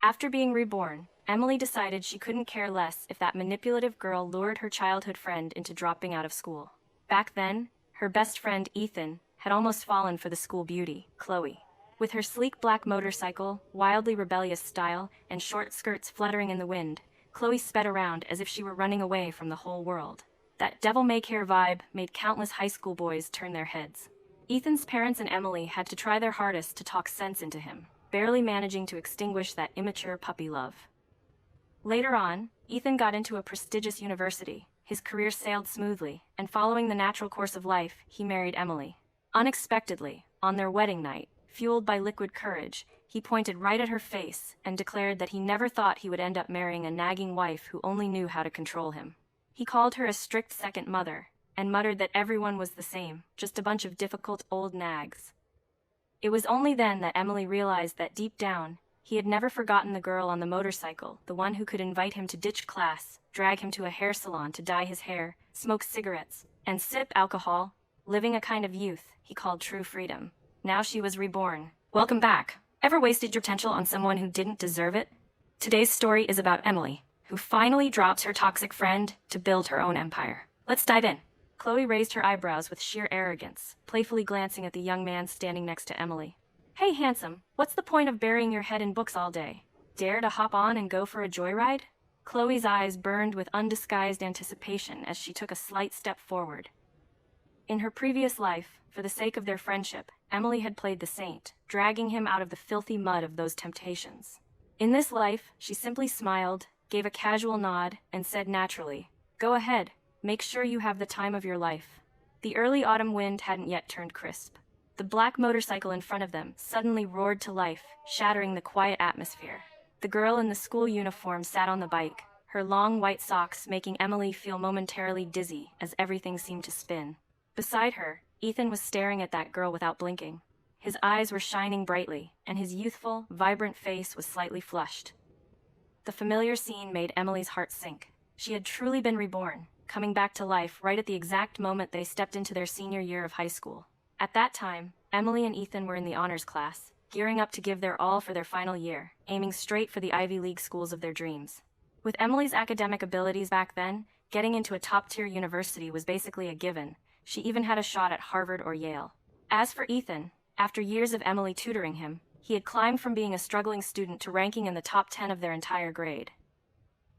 After being reborn, Emily decided she couldn't care less if that manipulative girl lured her childhood friend into dropping out of school. Back then, her best friend Ethan had almost fallen for the school beauty, Chloe. With her sleek black motorcycle, wildly rebellious style, and short skirts fluttering in the wind, Chloe sped around as if she were running away from the whole world. That devil-may-care vibe made countless high school boys turn their heads. Ethan's parents and Emily had to try their hardest to talk sense into him, barely managing to extinguish that immature puppy love. Later on, Ethan got into a prestigious university. His career sailed smoothly, and following the natural course of life, he married Emily. Unexpectedly, on their wedding night, fueled by liquid courage, he pointed right at her face and declared that he never thought he would end up marrying a nagging wife who only knew how to control him. He called her a strict second mother, and muttered that everyone was the same, just a bunch of difficult old nags. It was only then that Emily realized that deep down, he had never forgotten the girl on the motorcycle, the one who could invite him to ditch class, drag him to a hair salon to dye his hair, smoke cigarettes, and sip alcohol, living a kind of youth he called true freedom. Now she was reborn. Welcome back. Ever wasted your potential on someone who didn't deserve it? Today's story is about Emily, who finally drops her toxic friend to build her own empire. Let's dive in. Chloe raised her eyebrows with sheer arrogance, playfully glancing at the young man standing next to Emily. Hey, handsome, what's the point of burying your head in books all day? Dare to hop on and go for a joyride? Chloe's eyes burned with undisguised anticipation as she took a slight step forward. In her previous life, for the sake of their friendship, Emily had played the saint, dragging him out of the filthy mud of those temptations. In this life, she simply smiled, gave a casual nod, and said naturally, "Go ahead, make sure you have the time of your life." The early autumn wind hadn't yet turned crisp. The black motorcycle in front of them suddenly roared to life, shattering the quiet atmosphere. The girl in the school uniform sat on the bike, her long white socks making Emily feel momentarily dizzy as everything seemed to spin. Beside her, Ethan was staring at that girl without blinking. His eyes were shining brightly, and his youthful, vibrant face was slightly flushed. The familiar scene made Emily's heart sink. She had truly been reborn, coming back to life right at the exact moment they stepped into their senior year of high school. At that time, Emily and Ethan were in the honors class, gearing up to give their all for their final year, aiming straight for the Ivy League schools of their dreams. With Emily's academic abilities back then, getting into a top-tier university was basically a given. She even had a shot at Harvard or Yale. As for Ethan, after years of Emily tutoring him, he had climbed from being a struggling student to ranking in the top 10 of their entire grade.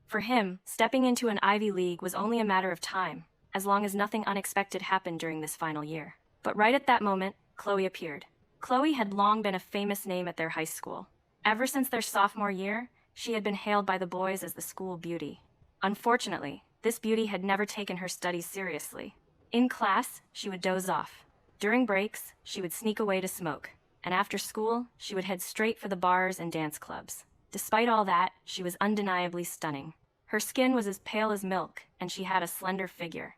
For him, stepping into an Ivy League was only a matter of time, as long as nothing unexpected happened during this final year. But right at that moment, Chloe appeared. Chloe had long been a famous name at their high school. Ever since their sophomore year, she had been hailed by the boys as the school beauty. Unfortunately, this beauty had never taken her studies seriously. In class, she would doze off. During breaks, she would sneak away to smoke. And after school, she would head straight for the bars and dance clubs. Despite all that, she was undeniably stunning. Her skin was as pale as milk, and she had a slender figure.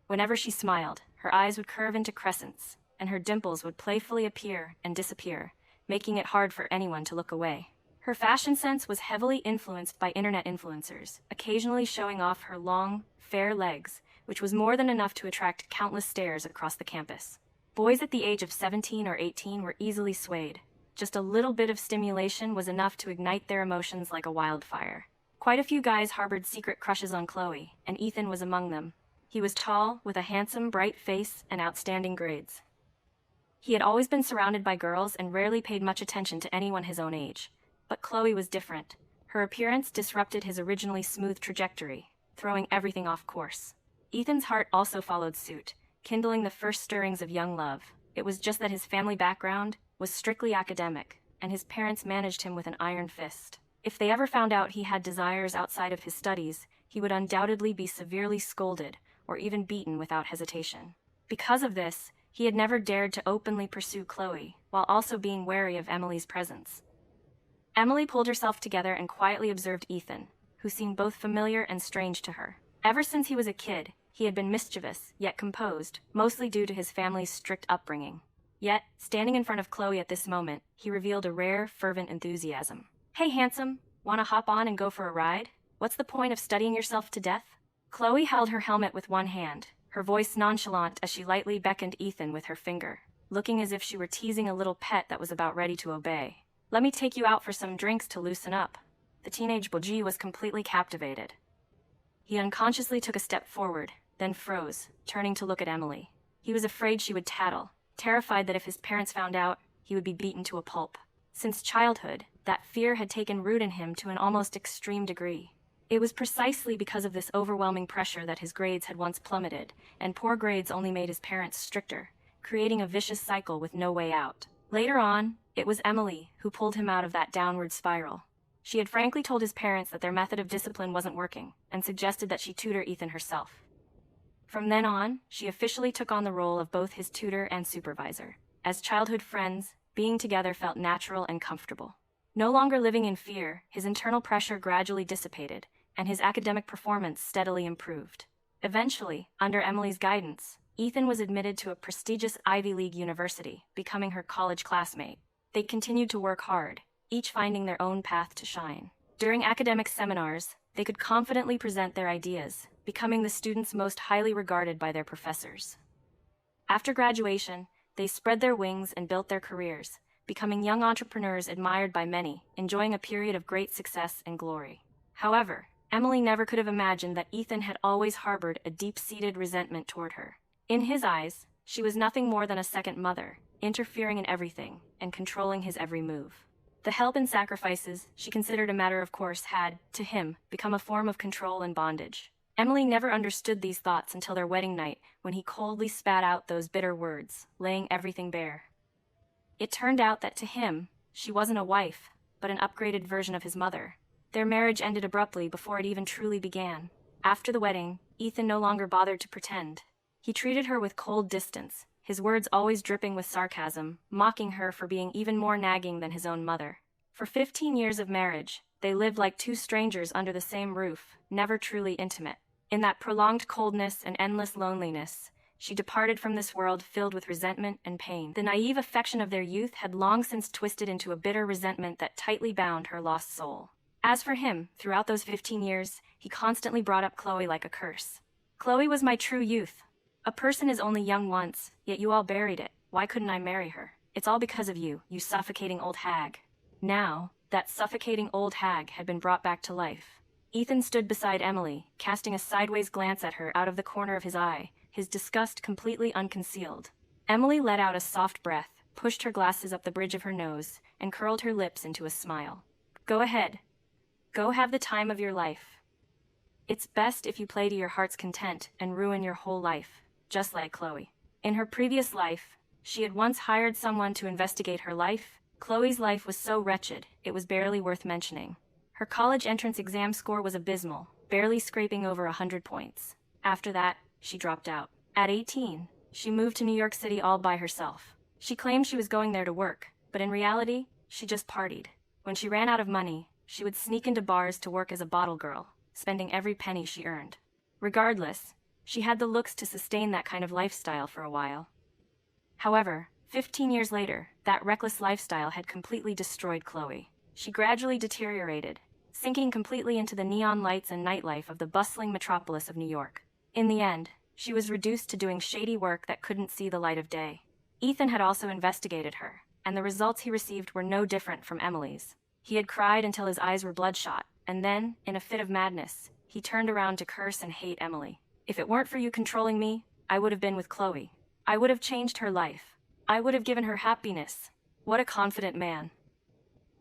Whenever she smiled, her eyes would curve into crescents, and her dimples would playfully appear and disappear, making it hard for anyone to look away. Her fashion sense was heavily influenced by internet influencers, occasionally showing off her long, fair legs, which was more than enough to attract countless stares across the campus. Boys at the age of 17 or 18 were easily swayed. Just a little bit of stimulation was enough to ignite their emotions like a wildfire. Quite a few guys harbored secret crushes on Chloe, and Ethan was among them. He was tall, with a handsome, bright face and outstanding grades. He had always been surrounded by girls and rarely paid much attention to anyone his own age. But Chloe was different. Her appearance disrupted his originally smooth trajectory, throwing everything off course. Ethan's heart also followed suit, kindling the first stirrings of young love. It was just that his family background was strictly academic, and his parents managed him with an iron fist. If they ever found out he had desires outside of his studies, he would undoubtedly be severely scolded, or even beaten without hesitation. Because of this, he had never dared to openly pursue Chloe, while also being wary of Emily's presence. Emily pulled herself together and quietly observed Ethan, who seemed both familiar and strange to her. Ever since he was a kid, he had been mischievous, yet composed, mostly due to his family's strict upbringing. Yet, standing in front of Chloe at this moment, he revealed a rare, fervent enthusiasm. "Hey, handsome, wanna hop on and go for a ride? What's the point of studying yourself to death?" Chloe held her helmet with one hand, her voice nonchalant as she lightly beckoned Ethan with her finger, looking as if she were teasing a little pet that was about ready to obey. Let me take you out for some drinks to loosen up." The teenage Boji was completely captivated. He unconsciously took a step forward, then froze, turning to look at Emily. He was afraid she would tattle, terrified that if his parents found out, he would be beaten to a pulp. Since childhood, that fear had taken root in him to an almost extreme degree. It was precisely because of this overwhelming pressure that his grades had once plummeted, and poor grades only made his parents stricter, creating a vicious cycle with no way out. Later on, it was Emily who pulled him out of that downward spiral. She had frankly told his parents that their method of discipline wasn't working, and suggested that she tutor Ethan herself. From then on, she officially took on the role of both his tutor and supervisor. As childhood friends, being together felt natural and comfortable. No longer living in fear, his internal pressure gradually dissipated, and his academic performance steadily improved. Eventually, under Emily's guidance, Ethan was admitted to a prestigious Ivy League university, becoming her college classmate. They continued to work hard, each finding their own path to shine. During academic seminars, they could confidently present their ideas, becoming the students most highly regarded by their professors. After graduation, they spread their wings and built their careers, becoming young entrepreneurs admired by many, enjoying a period of great success and glory. However, Emily never could have imagined that Ethan had always harbored a deep-seated resentment toward her. In his eyes, she was nothing more than a second mother, interfering in everything and controlling his every move. The help and sacrifices she considered a matter of course had, to him, become a form of control and bondage. Emily never understood these thoughts until their wedding night, when he coldly spat out those bitter words, laying everything bare. It turned out that to him, she wasn't a wife, but an upgraded version of his mother. Their marriage ended abruptly before it even truly began. After the wedding, Ethan no longer bothered to pretend. He treated her with cold distance, his words always dripping with sarcasm, mocking her for being even more nagging than his own mother. For 15 years of marriage, they lived like two strangers under the same roof, never truly intimate. In that prolonged coldness and endless loneliness, she departed from this world filled with resentment and pain. The naive affection of their youth had long since twisted into a bitter resentment that tightly bound her lost soul. As for him, throughout those 15 years, he constantly brought up Chloe like a curse. "Chloe was my true youth. A person is only young once, yet you all buried it. Why couldn't I marry her? It's all because of you, you suffocating old hag." Now, that suffocating old hag had been brought back to life. Ethan stood beside Emily, casting a sideways glance at her out of the corner of his eye, his disgust completely unconcealed. Emily let out a soft breath, pushed her glasses up the bridge of her nose, and curled her lips into a smile. "Go ahead. Go have the time of your life. It's best if you play to your heart's content and ruin your whole life, just like Chloe." In her previous life, she had once hired someone to investigate her life. Chloe's life was so wretched, it was barely worth mentioning. Her college entrance exam score was abysmal, barely scraping over 100 points. After that, she dropped out. At 18, she moved to New York City all by herself. She claimed she was going there to work, but in reality, she just partied. When she ran out of money, she would sneak into bars to work as a bottle girl, spending every penny she earned. Regardless, she had the looks to sustain that kind of lifestyle for a while. However, 15 years later, that reckless lifestyle had completely destroyed Chloe. She gradually deteriorated, sinking completely into the neon lights and nightlife of the bustling metropolis of New York. In the end, she was reduced to doing shady work that couldn't see the light of day. Ethan had also investigated her, and the results he received were no different from Emily's. He had cried until his eyes were bloodshot, and then, in a fit of madness, he turned around to curse and hate Emily. "If it weren't for you controlling me, I would have been with Chloe. I would have changed her life. I would have given her happiness." What a confident man.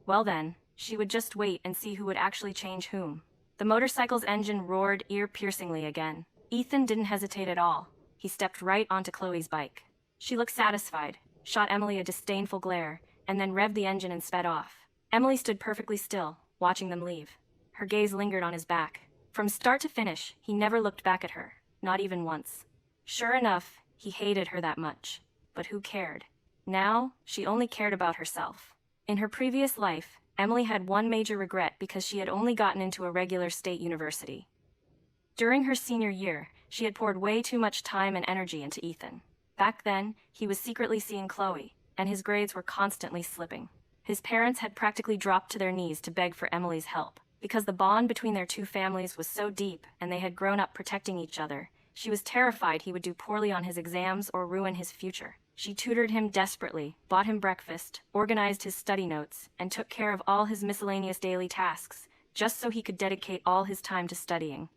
Well then, she would just wait and see who would actually change whom. The motorcycle's engine roared ear-piercingly again. Ethan didn't hesitate at all. He stepped right onto Chloe's bike. She looked satisfied, shot Emily a disdainful glare, and then revved the engine and sped off. Emily stood perfectly still, watching them leave. Her gaze lingered on his back. From start to finish, he never looked back at her, not even once. Sure enough, he hated her that much. But who cared? Now, she only cared about herself. In her previous life, Emily had one major regret because she had only gotten into a regular state university. During her senior year, she had poured way too much time and energy into Ethan. Back then, he was secretly seeing Chloe, and his grades were constantly slipping. His parents had practically dropped to their knees to beg for Emily's help. Because the bond between their two families was so deep and they had grown up protecting each other, she was terrified he would do poorly on his exams or ruin his future. She tutored him desperately, bought him breakfast, organized his study notes, and took care of all his miscellaneous daily tasks, just so he could dedicate all his time to studying.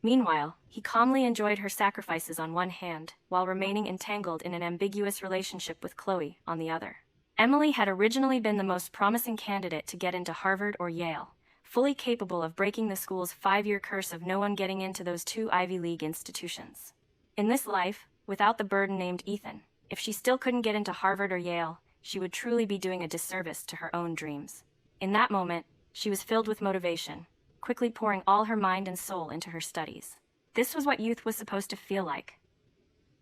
Meanwhile, he calmly enjoyed her sacrifices on one hand, while remaining entangled in an ambiguous relationship with Chloe on the other. Emily had originally been the most promising candidate to get into Harvard or Yale, fully capable of breaking the school's 5-year curse of no one getting into those 2 Ivy League institutions. In this life, without the burden named Ethan, if she still couldn't get into Harvard or Yale, she would truly be doing a disservice to her own dreams. In that moment, she was filled with motivation, quickly pouring all her mind and soul into her studies. This was what youth was supposed to feel like.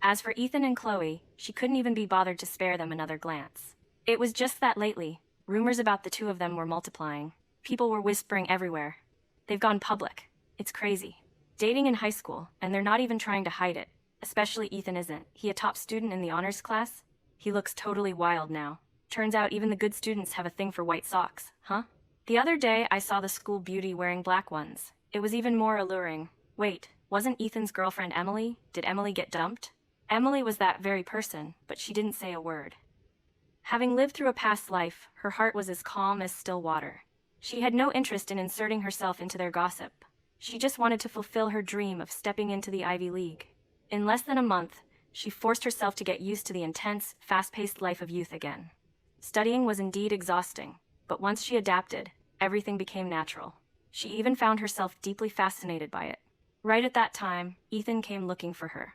As for Ethan and Chloe, she couldn't even be bothered to spare them another glance. It was just that lately, rumors about the two of them were multiplying. People were whispering everywhere. They've gone public. It's crazy. Dating in high school, and they're not even trying to hide it. Especially Ethan isn't. He a top student in the honors class? He looks totally wild now. Turns out even the good students have a thing for white socks, huh? The other day I saw the school beauty wearing black ones. It was even more alluring. Wait, wasn't Ethan's girlfriend Emily? Did Emily get dumped? Emily was that very person, but she didn't say a word. Having lived through a past life, her heart was as calm as still water. She had no interest in inserting herself into their gossip. She just wanted to fulfill her dream of stepping into the Ivy League. In less than a month, she forced herself to get used to the intense, fast-paced life of youth again. Studying was indeed exhausting, but once she adapted, everything became natural. She even found herself deeply fascinated by it. Right at that time, Ethan came looking for her.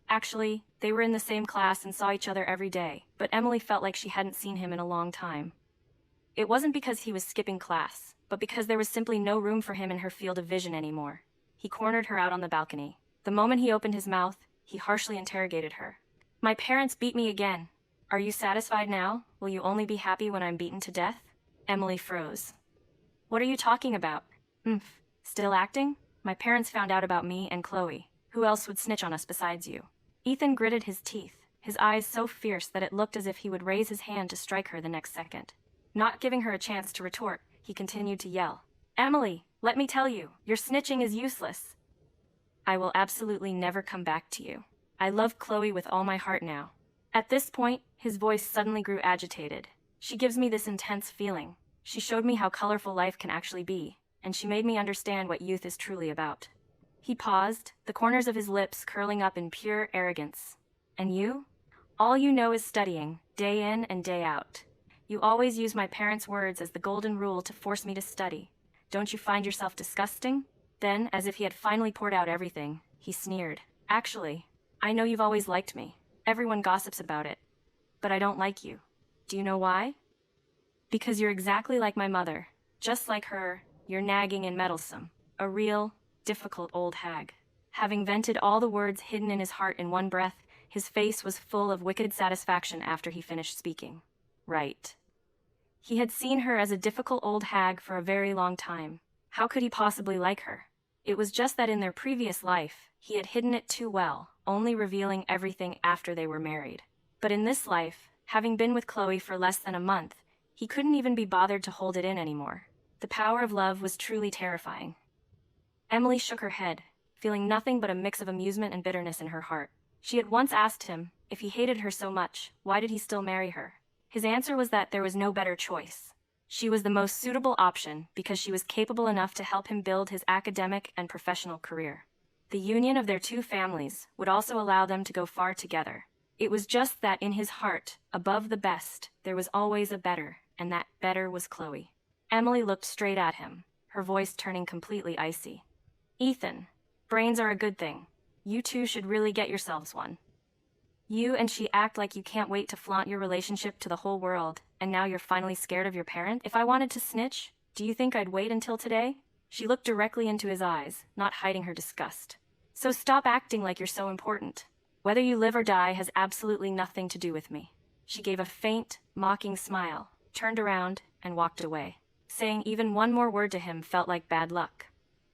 Actually, they were in the same class and saw each other every day, but Emily felt like she hadn't seen him in a long time. It wasn't because he was skipping class, but because there was simply no room for him in her field of vision anymore. He cornered her out on the balcony. The moment he opened his mouth, he harshly interrogated her. "My parents beat me again. Are you satisfied now? Will you only be happy when I'm beaten to death?" Emily froze. "What are you talking about?" Still acting? My parents found out about me and Chloe. Who else would snitch on us besides you?" Ethan gritted his teeth, his eyes so fierce that it looked as if he would raise his hand to strike her the next second. Not giving her a chance to retort, he continued to yell, "Emily, let me tell you, your snitching is useless. I will absolutely never come back to you. I love Chloe with all my heart now." At this point, his voice suddenly grew agitated. "She gives me this intense feeling. She showed me how colorful life can actually be, and she made me understand what youth is truly about." He paused, the corners of his lips curling up in pure arrogance. "And you? All you know is studying, day in and day out. You always use my parents' words as the golden rule to force me to study. Don't you find yourself disgusting?" Then, as if he had finally poured out everything, he sneered. "Actually, I know you've always liked me. Everyone gossips about it. But I don't like you. Do you know why? Because you're exactly like my mother. Just like her, you're nagging and meddlesome. A real, difficult old hag." Having vented all the words hidden in his heart in one breath, his face was full of wicked satisfaction after he finished speaking. Right. He had seen her as a difficult old hag for a very long time. How could he possibly like her? It was just that in their previous life, he had hidden it too well, only revealing everything after they were married. But in this life, having been with Chloe for less than a month, he couldn't even be bothered to hold it in anymore. The power of love was truly terrifying. Emily shook her head, feeling nothing but a mix of amusement and bitterness in her heart. She had once asked him, if he hated her so much, why did he still marry her? His answer was that there was no better choice. She was the most suitable option because she was capable enough to help him build his academic and professional career. The union of their two families would also allow them to go far together. It was just that in his heart, above the best, there was always a better, and that better was Chloe. Emily looked straight at him, her voice turning completely icy. "Ethan, brains are a good thing. You two should really get yourselves one. You and she act like you can't wait to flaunt your relationship to the whole world, and now you're finally scared of your parent? If I wanted to snitch, do you think I'd wait until today?" She looked directly into his eyes, not hiding her disgust. "So stop acting like you're so important. Whether you live or die has absolutely nothing to do with me." She gave a faint, mocking smile, turned around, and walked away. Saying even one more word to him felt like bad luck.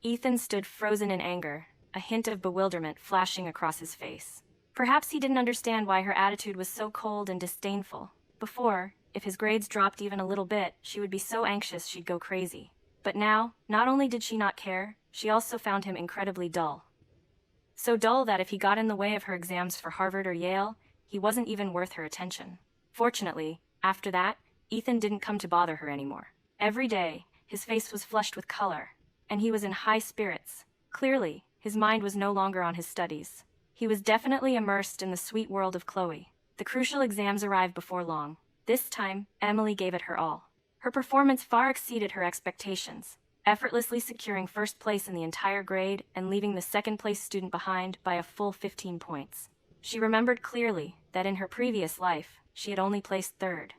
Ethan stood frozen in anger, a hint of bewilderment flashing across his face. Perhaps he didn't understand why her attitude was so cold and disdainful. Before, if his grades dropped even a little bit, she would be so anxious she'd go crazy. But now, not only did she not care, she also found him incredibly dull. So dull that if he got in the way of her exams for Harvard or Yale, he wasn't even worth her attention. Fortunately, after that, Ethan didn't come to bother her anymore. Every day, his face was flushed with color, and he was in high spirits. Clearly, his mind was no longer on his studies. He was definitely immersed in the sweet world of Chloe. The crucial exams arrived before long. This time, Emily gave it her all. Her performance far exceeded her expectations, effortlessly securing first place in the entire grade and leaving the second-place student behind by a full 15 points. She remembered clearly that in her previous life, she had only placed third.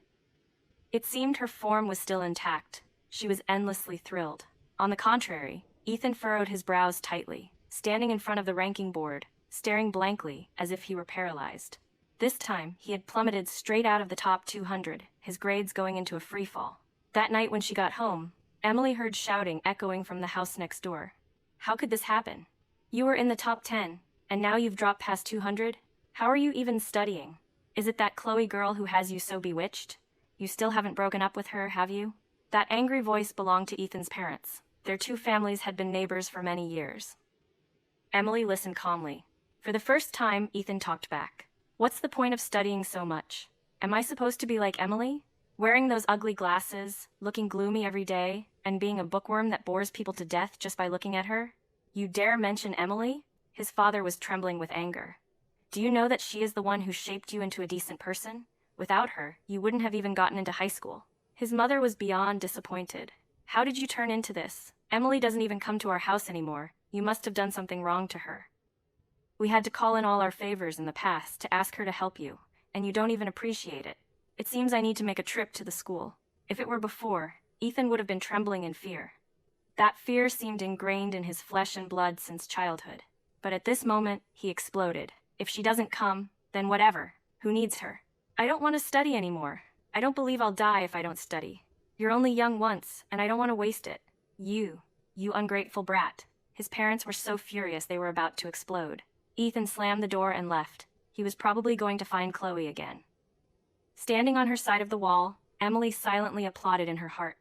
It seemed her form was still intact. She was endlessly thrilled. On the contrary, Ethan furrowed his brows tightly, standing in front of the ranking board, staring blankly as if he were paralyzed. This time, he had plummeted straight out of the top 200, his grades going into a freefall. That night when she got home, Emily heard shouting echoing from the house next door. How could this happen? You were in the top 10, and now you've dropped past 200? How are you even studying? Is it that Chloe girl who has you so bewitched? You still haven't broken up with her, have you? That angry voice belonged to Ethan's parents. Their two families had been neighbors for many years. Emily listened calmly. For the first time, Ethan talked back. What's the point of studying so much? Am I supposed to be like Emily? Wearing those ugly glasses, looking gloomy every day, and being a bookworm that bores people to death just by looking at her? You dare mention Emily? His father was trembling with anger. Do you know that she is the one who shaped you into a decent person? Without her, you wouldn't have even gotten into high school. His mother was beyond disappointed. How did you turn into this? Emily doesn't even come to our house anymore. You must have done something wrong to her. We had to call in all our favors in the past to ask her to help you, and you don't even appreciate it. It seems I need to make a trip to the school. If it were before, Ethan would have been trembling in fear. That fear seemed ingrained in his flesh and blood since childhood. But at this moment, he exploded. If she doesn't come, then whatever. Who needs her? I don't want to study anymore. I don't believe I'll die if I don't study. You're only young once, and I don't want to waste it. You ungrateful brat. His parents were so furious they were about to explode. Ethan slammed the door and left. He was probably going to find Chloe again. Standing on her side of the wall, Emily silently applauded in her heart.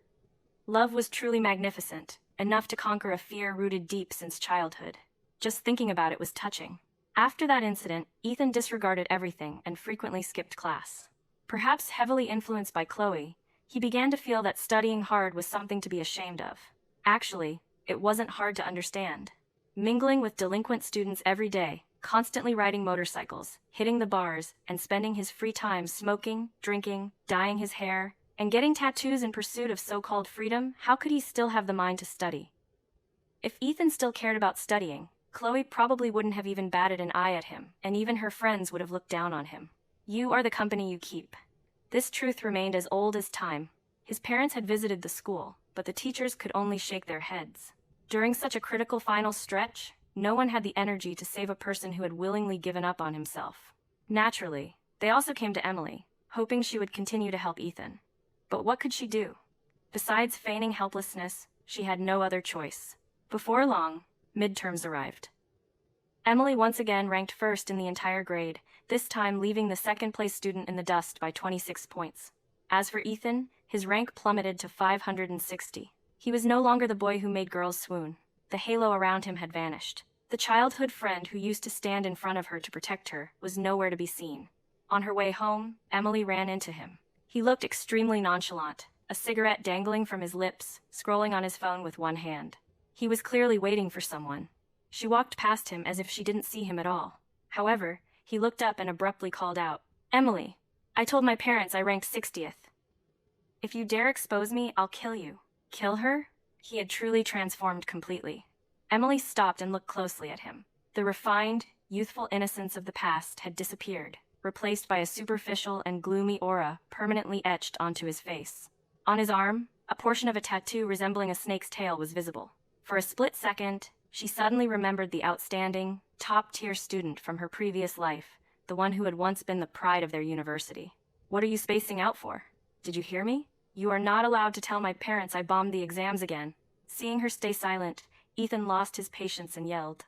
Love was truly magnificent, enough to conquer a fear rooted deep since childhood. Just thinking about it was touching. After that incident, Ethan disregarded everything and frequently skipped class. Perhaps heavily influenced by Chloe, he began to feel that studying hard was something to be ashamed of. Actually, it wasn't hard to understand. Mingling with delinquent students every day, constantly riding motorcycles, hitting the bars, and spending his free time smoking, drinking, dyeing his hair, and getting tattoos in pursuit of so-called freedom, how could he still have the mind to study? If Ethan still cared about studying, Chloe probably wouldn't have even batted an eye at him, and even her friends would have looked down on him. You are the company you keep. This truth remained as old as time. His parents had visited the school, but the teachers could only shake their heads. During such a critical final stretch, no one had the energy to save a person who had willingly given up on himself. Naturally, they also came to Emily, hoping she would continue to help Ethan. But what could she do? Besides feigning helplessness, she had no other choice. Before long, midterms arrived. Emily once again ranked first in the entire grade, this time leaving the second-place student in the dust by 26 points. As for Ethan, his rank plummeted to 560. He was no longer the boy who made girls swoon. The halo around him had vanished. The childhood friend who used to stand in front of her to protect her was nowhere to be seen. On her way home, Emily ran into him. He looked extremely nonchalant, a cigarette dangling from his lips, scrolling on his phone with one hand. He was clearly waiting for someone. She walked past him as if she didn't see him at all. However, he looked up and abruptly called out, "Emily, I told my parents I ranked 60th. If you dare expose me, I'll kill you." Kill her? He had truly transformed completely. Emily stopped and looked closely at him. The refined, youthful innocence of the past had disappeared, replaced by a superficial and gloomy aura permanently etched onto his face. On his arm, a portion of a tattoo resembling a snake's tail was visible. For a split second, she suddenly remembered the outstanding, top-tier student from her previous life, the one who had once been the pride of their university. What are you spacing out for? Did you hear me? You are not allowed to tell my parents I bombed the exams again. Seeing her stay silent, Ethan lost his patience and yelled.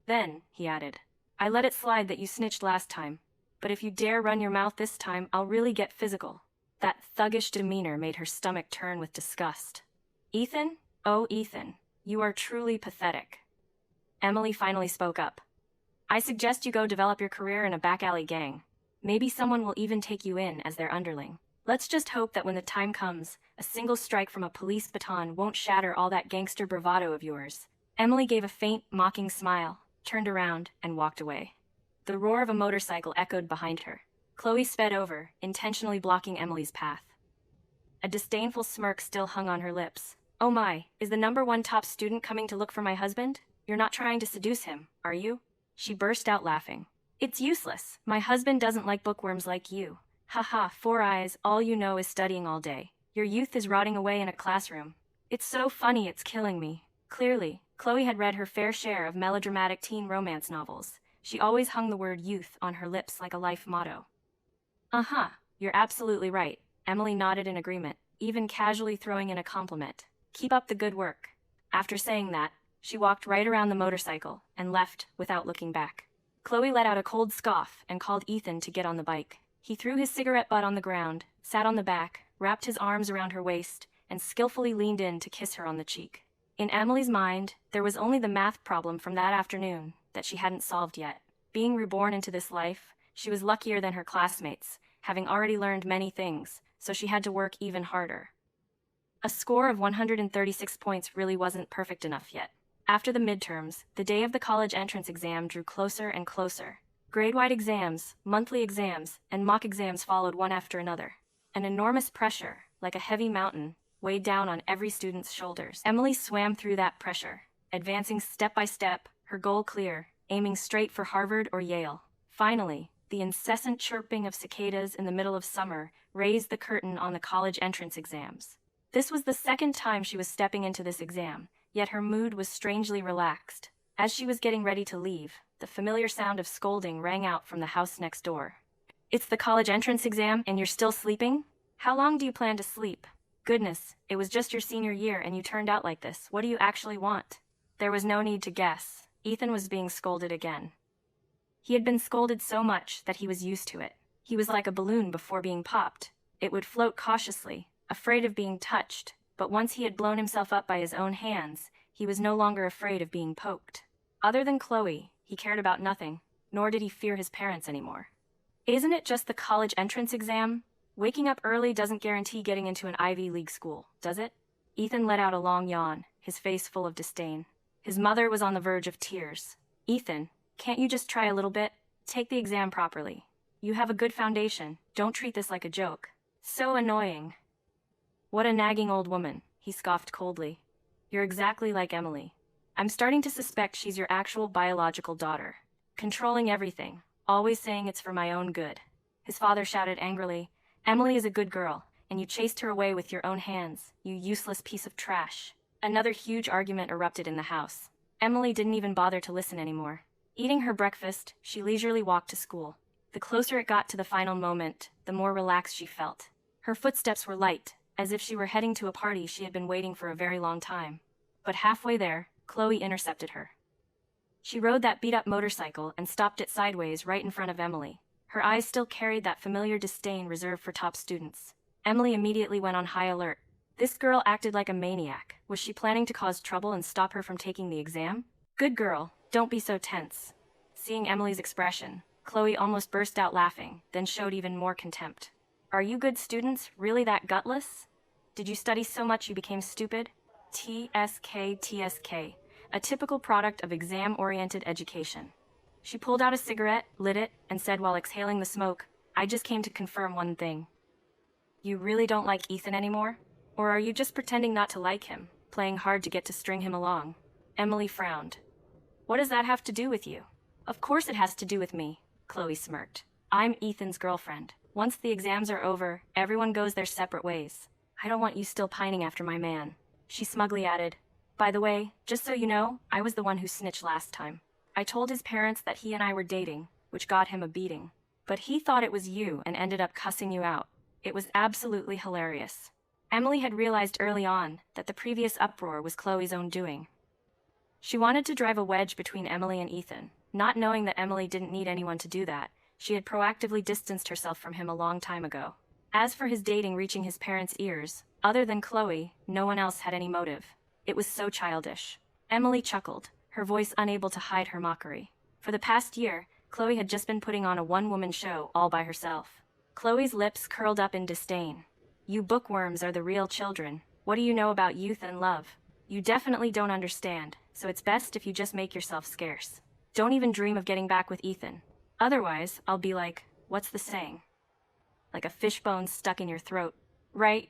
Then, he added, I let it slide that you snitched last time, but if you dare run your mouth this time, I'll really get physical. That thuggish demeanor made her stomach turn with disgust. Ethan? Oh, Ethan, you are truly pathetic. Emily finally spoke up. I suggest you go develop your career in a back alley gang. Maybe someone will even take you in as their underling. Let's just hope that when the time comes, a single strike from a police baton won't shatter all that gangster bravado of yours." Emily gave a faint, mocking smile, turned around, and walked away. The roar of a motorcycle echoed behind her. Chloe sped over, intentionally blocking Emily's path. A disdainful smirk still hung on her lips. "Oh my, is the #1 top student coming to look for my husband? You're not trying to seduce him, are you?" She burst out laughing. "It's useless. My husband doesn't like bookworms like you. Haha, 4 eyes, all you know is studying all day. Your youth is rotting away in a classroom. It's so funny it's killing me." Clearly, Chloe had read her fair share of melodramatic teen romance novels. She always hung the word youth on her lips like a life motto. "Uh-huh, you're absolutely right," Emily nodded in agreement, even casually throwing in a compliment. "Keep up the good work." After saying that, she walked right around the motorcycle and left without looking back. Chloe let out a cold scoff and called Ethan to get on the bike. He threw his cigarette butt on the ground, sat on the back, wrapped his arms around her waist, and skillfully leaned in to kiss her on the cheek. In Emily's mind, there was only the math problem from that afternoon that she hadn't solved yet. Being reborn into this life, she was luckier than her classmates, having already learned many things, so she had to work even harder. A score of 136 points really wasn't perfect enough yet. After the midterms, the day of the college entrance exam drew closer and closer. Grade-wide exams, monthly exams, and mock exams followed one after another. An enormous pressure, like a heavy mountain, weighed down on every student's shoulders. Emily swam through that pressure, advancing step by step, her goal clear, aiming straight for Harvard or Yale. Finally, the incessant chirping of cicadas in the middle of summer raised the curtain on the college entrance exams. This was the second time she was stepping into this exam, yet her mood was strangely relaxed. As she was getting ready to leave, the familiar sound of scolding rang out from the house next door. "It's the college entrance exam and you're still sleeping? How long do you plan to sleep? Goodness, it was just your senior year and you turned out like this. What do you actually want?" There was no need to guess. Ethan was being scolded again. He had been scolded so much that he was used to it. He was like a balloon before being popped. It would float cautiously, afraid of being touched, but once he had blown himself up by his own hands, he was no longer afraid of being poked. Other than Chloe, he cared about nothing, nor did he fear his parents anymore. Isn't it just the college entrance exam? Waking up early doesn't guarantee getting into an Ivy League school, does it? Ethan let out a long yawn, his face full of disdain. His mother was on the verge of tears. "Ethan, can't you just try a little bit? Take the exam properly. You have a good foundation. Don't treat this like a joke." "So annoying." "What a nagging old woman," he scoffed coldly. "You're exactly like Emily. I'm starting to suspect she's your actual biological daughter. Controlling everything, always saying it's for my own good." His father shouted angrily, "Emily is a good girl, and you chased her away with your own hands, you useless piece of trash." Another huge argument erupted in the house. Emily didn't even bother to listen anymore. Eating her breakfast, she leisurely walked to school. The closer it got to the final moment, the more relaxed she felt. Her footsteps were light, as if she were heading to a party she had been waiting for a very long time. But halfway there, Chloe intercepted her. She rode that beat-up motorcycle and stopped it sideways right in front of Emily. Her eyes still carried that familiar disdain reserved for top students. Emily immediately went on high alert. This girl acted like a maniac. Was she planning to cause trouble and stop her from taking the exam? "Good girl, don't be so tense." Seeing Emily's expression, Chloe almost burst out laughing, then showed even more contempt. "Are you good students really that gutless? Did you study so much you became stupid?" TSK, a typical product of exam-oriented education. She pulled out a cigarette, lit it, and said while exhaling the smoke, "I just came to confirm one thing. You really don't like Ethan anymore? Or are you just pretending not to like him, playing hard to get to string him along?" Emily frowned. "What does that have to do with you?" "Of course it has to do with me," Chloe smirked. "I'm Ethan's girlfriend. Once the exams are over, everyone goes their separate ways. I don't want you still pining after my man." She smugly added, "By the way, just so you know, I was the one who snitched last time. I told his parents that he and I were dating, which got him a beating. But he thought it was you and ended up cussing you out. It was absolutely hilarious." Emily had realized early on that the previous uproar was Chloe's own doing. She wanted to drive a wedge between Emily and Ethan. Not knowing that Emily didn't need anyone to do that, she had proactively distanced herself from him a long time ago. As for his dating reaching his parents' ears, other than Chloe, no one else had any motive. It was so childish. Emily chuckled, her voice unable to hide her mockery. For the past year, Chloe had just been putting on a one-woman show all by herself. Chloe's lips curled up in disdain. You bookworms are the real children. What do you know about youth and love? You definitely don't understand, so it's best if you just make yourself scarce. Don't even dream of getting back with Ethan. Otherwise, I'll be like, what's the saying? Like a fishbone stuck in your throat. Right,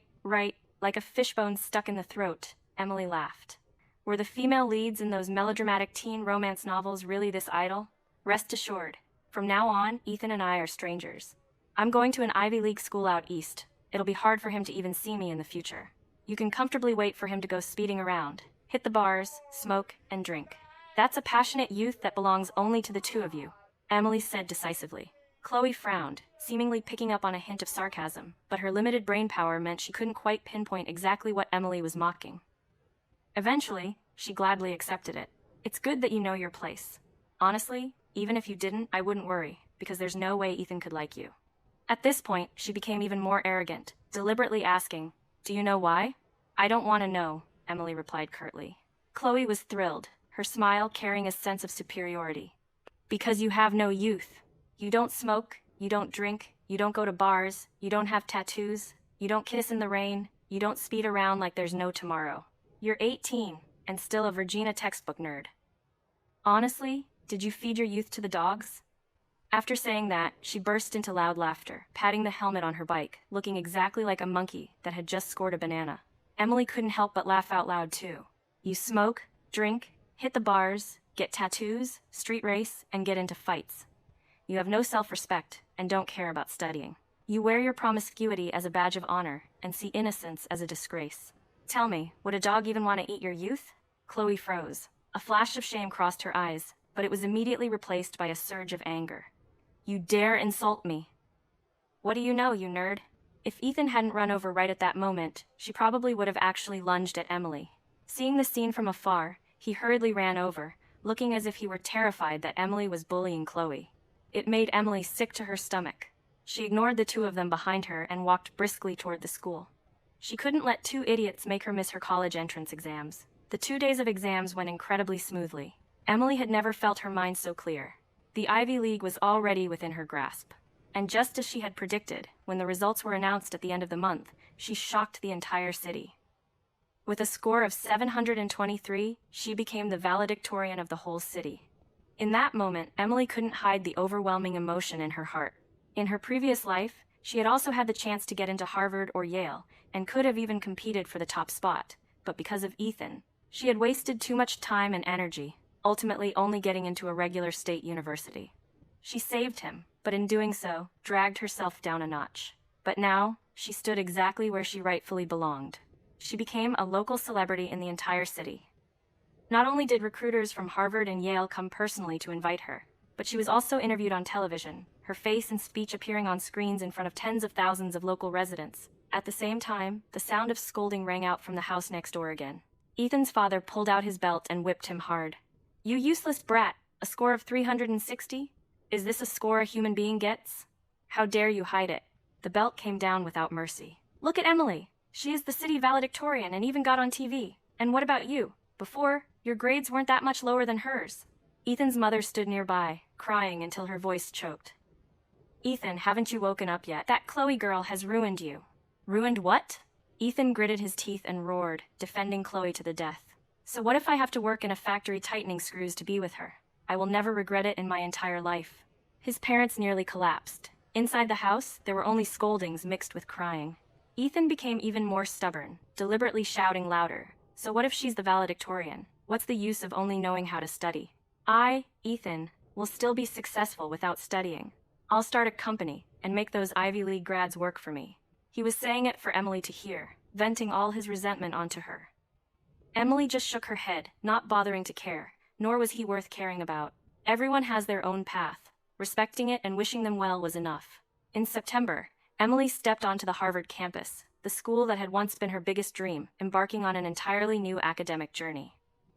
like a fishbone stuck in the throat, Emily laughed. Were the female leads in those melodramatic teen romance novels really this idle? Rest assured, from now on, Ethan and I are strangers. I'm going to an Ivy League school out east. It'll be hard for him to even see me in the future. You can comfortably wait for him to go speeding around, hit the bars, smoke, and drink. That's a passionate youth that belongs only to the two of you, Emily said decisively. Chloe frowned, seemingly picking up on a hint of sarcasm, but her limited brainpower meant she couldn't quite pinpoint exactly what Emily was mocking. Eventually, she gladly accepted it. It's good that you know your place. Honestly, even if you didn't, I wouldn't worry, because there's no way Ethan could like you. At this point, she became even more arrogant, deliberately asking, do you know why? I don't want to know, Emily replied curtly. Chloe was thrilled, her smile carrying a sense of superiority. Because you have no youth. You don't smoke, you don't drink, you don't go to bars, you don't have tattoos, you don't kiss in the rain, you don't speed around like there's no tomorrow. You're 18, and still a Virginia textbook nerd. Honestly, did you feed your youth to the dogs? After saying that, she burst into loud laughter, patting the helmet on her bike, looking exactly like a monkey that had just scored a banana. Emily couldn't help but laugh out loud too. You smoke, drink, hit the bars, get tattoos, street race, and get into fights. You have no self-respect and don't care about studying. You wear your promiscuity as a badge of honor and see innocence as a disgrace. Tell me, would a dog even want to eat your youth? Chloe froze. A flash of shame crossed her eyes, but it was immediately replaced by a surge of anger. You dare insult me. What do you know, you nerd? If Ethan hadn't run over right at that moment, she probably would have actually lunged at Emily. Seeing the scene from afar, he hurriedly ran over, looking as if he were terrified that Emily was bullying Chloe. It made Emily sick to her stomach. She ignored the two of them behind her and walked briskly toward the school. She couldn't let two idiots make her miss her college entrance exams. The 2 days of exams went incredibly smoothly. Emily had never felt her mind so clear. The Ivy League was already within her grasp. And just as she had predicted, when the results were announced at the end of the month, she shocked the entire city. With a score of 723, she became the valedictorian of the whole city. In that moment, Emily couldn't hide the overwhelming emotion in her heart. In her previous life, she had also had the chance to get into Harvard or Yale, and could have even competed for the top spot, but because of Ethan, she had wasted too much time and energy, ultimately only getting into a regular state university. She saved him, but in doing so, dragged herself down a notch. But now, she stood exactly where she rightfully belonged. She became a local celebrity in the entire city. Not only did recruiters from Harvard and Yale come personally to invite her, but she was also interviewed on television, her face and speech appearing on screens in front of tens of thousands of local residents. At the same time, the sound of scolding rang out from the house next door again. Ethan's father pulled out his belt and whipped him hard. You useless brat, a score of 360? Is this a score a human being gets? How dare you hide it? The belt came down without mercy. Look at Emily. She is the city valedictorian and even got on TV. And what about you? Before, your grades weren't that much lower than hers. Ethan's mother stood nearby, crying until her voice choked. Ethan, haven't you woken up yet? That Chloe girl has ruined you. Ruined what? Ethan gritted his teeth and roared, defending Chloe to the death. So what if I have to work in a factory tightening screws to be with her? I will never regret it in my entire life. His parents nearly collapsed. Inside the house, there were only scoldings mixed with crying. Ethan became even more stubborn, deliberately shouting louder. So what if she's the valedictorian? What's the use of only knowing how to study? I, Ethan, will still be successful without studying. I'll start a company and make those Ivy League grads work for me. He was saying it for Emily to hear, venting all his resentment onto her. Emily just shook her head, not bothering to care, nor was he worth caring about. Everyone has their own path. Respecting it and wishing them well was enough. In September, Emily stepped onto the Harvard campus, the school that had once been her biggest dream, embarking on an entirely new academic journey.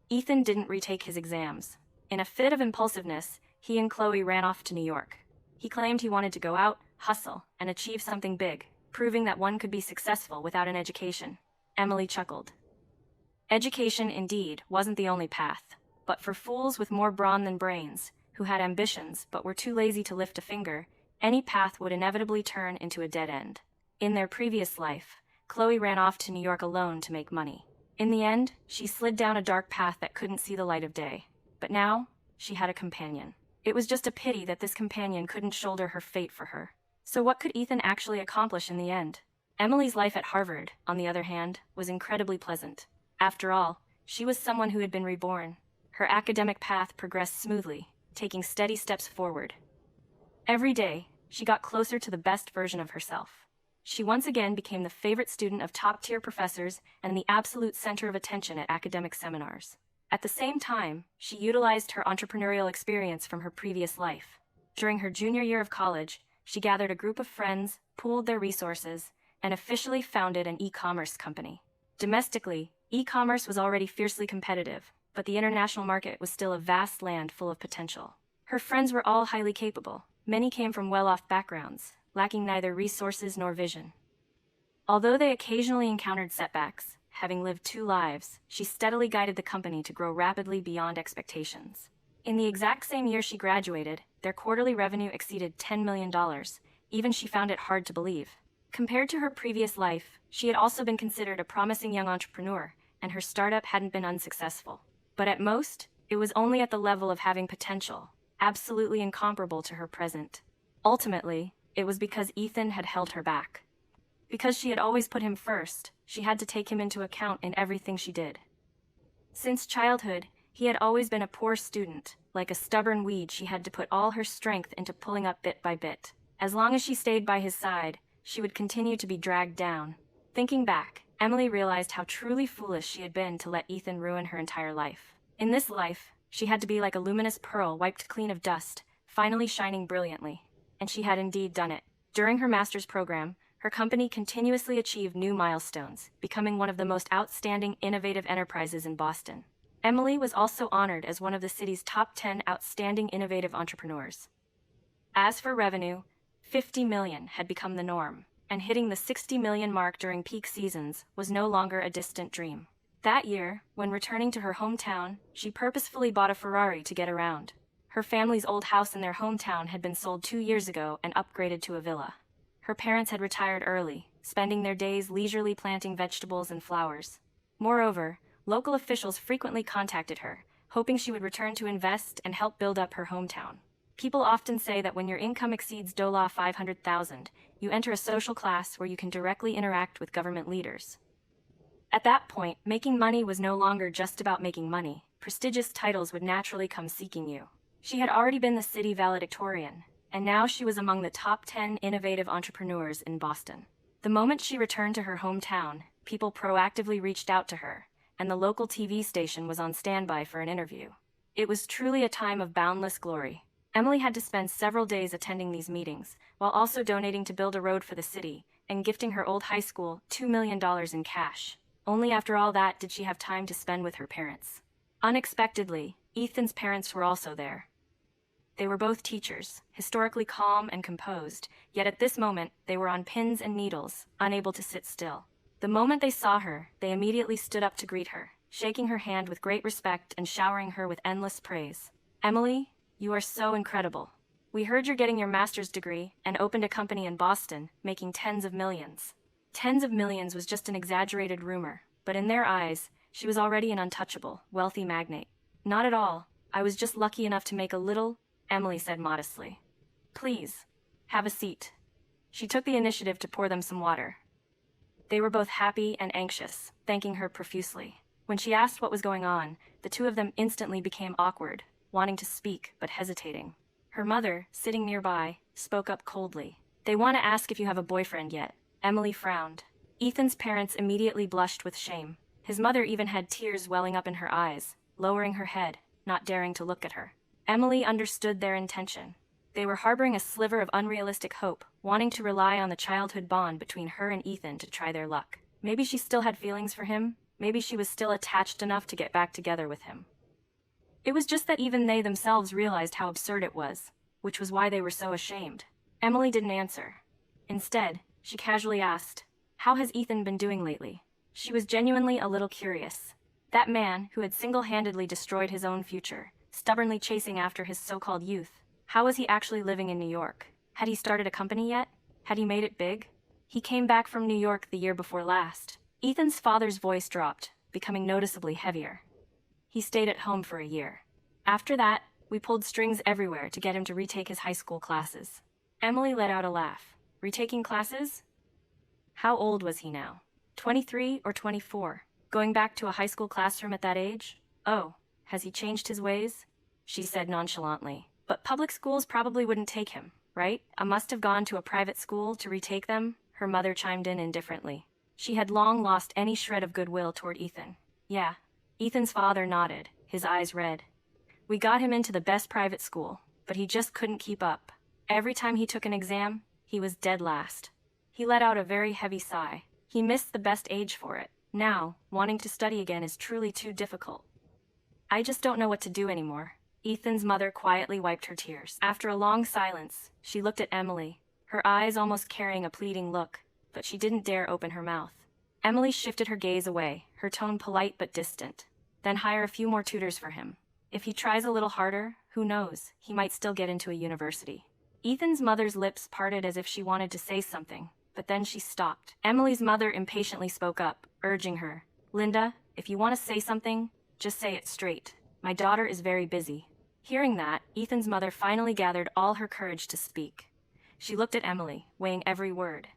Ethan didn't retake his exams. In a fit of impulsiveness, he and Chloe ran off to New York. He claimed he wanted to go out, hustle, and achieve something big, proving that one could be successful without an education. Emily chuckled. Education, indeed, wasn't the only path, but for fools with more brawn than brains, who had ambitions but were too lazy to lift a finger, any path would inevitably turn into a dead end. In their previous life, Chloe ran off to New York alone to make money. In the end, she slid down a dark path that couldn't see the light of day. But now, she had a companion. It was just a pity that this companion couldn't shoulder her fate for her. So what could Ethan actually accomplish in the end? Emily's life at Harvard, on the other hand, was incredibly pleasant. After all, she was someone who had been reborn. Her academic path progressed smoothly, taking steady steps forward. Every day, she got closer to the best version of herself. She once again became the favorite student of top-tier professors and the absolute center of attention at academic seminars. At the same time, she utilized her entrepreneurial experience from her previous life. During her junior year of college, she gathered a group of friends, pooled their resources, and officially founded an e-commerce company. Domestically, e-commerce was already fiercely competitive, but the international market was still a vast land full of potential. Her friends were all highly capable. Many came from well-off backgrounds, lacking neither resources nor vision. Although they occasionally encountered setbacks, having lived two lives, she steadily guided the company to grow rapidly beyond expectations. In the exact same year she graduated, their quarterly revenue exceeded $10 million. Even she found it hard to believe. Compared to her previous life, she had also been considered a promising young entrepreneur, and her startup hadn't been unsuccessful. But at most, it was only at the level of having potential, absolutely incomparable to her present. Ultimately, it was because Ethan had held her back. Because she had always put him first, she had to take him into account in everything she did. Since childhood, he had always been a poor student. Like a stubborn weed, she had to put all her strength into pulling up bit by bit. As long as she stayed by his side, she would continue to be dragged down. Thinking back, Emily realized how truly foolish she had been to let Ethan ruin her entire life. In this life, she had to be like a luminous pearl wiped clean of dust, finally shining brilliantly. And she had indeed done it. During her master's program, her company continuously achieved new milestones, becoming one of the most outstanding innovative enterprises in Boston. Emily was also honored as one of the city's top 10 outstanding innovative entrepreneurs. As for revenue, 50 million had become the norm, and hitting the 60 million mark during peak seasons was no longer a distant dream. That year, when returning to her hometown, she purposefully bought a Ferrari to get around. Her family's old house in their hometown had been sold 2 years ago and upgraded to a villa. Her parents had retired early, spending their days leisurely planting vegetables and flowers. Moreover, local officials frequently contacted her, hoping she would return to invest and help build up her hometown. People often say that when your income exceeds $500,000, you enter a social class where you can directly interact with government leaders. At that point, making money was no longer just about making money. Prestigious titles would naturally come seeking you. She had already been the city valedictorian, and now she was among the top 10 innovative entrepreneurs in Boston. The moment she returned to her hometown, people proactively reached out to her, and the local TV station was on standby for an interview. It was truly a time of boundless glory. Emily had to spend several days attending these meetings, while also donating to build a road for the city, and gifting her old high school $2 million in cash. Only after all that did she have time to spend with her parents. Unexpectedly, Ethan's parents were also there. They were both teachers, historically calm and composed, yet at this moment they were on pins and needles, unable to sit still. The moment they saw her, they immediately stood up to greet her, shaking her hand with great respect and showering her with endless praise. "Emily, you are so incredible. We heard you're getting your master's degree and opened a company in Boston, making tens of millions." Tens of millions was just an exaggerated rumor, but in their eyes, she was already an untouchable, wealthy magnate. "Not at all. I was just lucky enough to make a little," Emily said modestly. "Please, have a seat." She took the initiative to pour them some water. They were both happy and anxious, thanking her profusely. When she asked what was going on, the two of them instantly became awkward, wanting to speak but hesitating. Her mother, sitting nearby, spoke up coldly. "They want to ask if you have a boyfriend yet." Emily frowned. Ethan's parents immediately blushed with shame. His mother even had tears welling up in her eyes, lowering her head, not daring to look at her. Emily understood their intention. They were harboring a sliver of unrealistic hope, wanting to rely on the childhood bond between her and Ethan to try their luck. Maybe she still had feelings for him. Maybe she was still attached enough to get back together with him. It was just that even they themselves realized how absurd it was, which was why they were so ashamed. Emily didn't answer. Instead, she casually asked, "How has Ethan been doing lately?" She was genuinely a little curious. That man, who had single-handedly destroyed his own future, stubbornly chasing after his so-called youth. How was he actually living in New York? Had he started a company yet? Had he made it big? He came back from New York the year before last. Ethan's father's voice dropped, becoming noticeably heavier. He stayed at home for a year. After that, we pulled strings everywhere to get him to retake his high school classes. Emily let out a laugh. Retaking classes? How old was he now? 23 or 24? Going back to a high school classroom at that age? Oh, has he changed his ways? She said nonchalantly. But public schools probably wouldn't take him, right? I must have gone to a private school to retake them, her mother chimed in indifferently. She had long lost any shred of goodwill toward Ethan. Yeah. Ethan's father nodded, his eyes red. We got him into the best private school, but he just couldn't keep up. Every time he took an exam, he was dead last. He let out a very heavy sigh. He missed the best age for it. Now, wanting to study again is truly too difficult. I just don't know what to do anymore. Ethan's mother quietly wiped her tears. After a long silence, she looked at Emily, her eyes almost carrying a pleading look, but she didn't dare open her mouth. Emily shifted her gaze away, her tone polite but distant. Then hire a few more tutors for him. If he tries a little harder, who knows, he might still get into a university. Ethan's mother's lips parted as if she wanted to say something, but then she stopped. Emily's mother impatiently spoke up, urging her. Linda, if you want to say something, just say it straight. My daughter is very busy. Hearing that, Ethan's mother finally gathered all her courage to speak. She looked at Emily, weighing every word.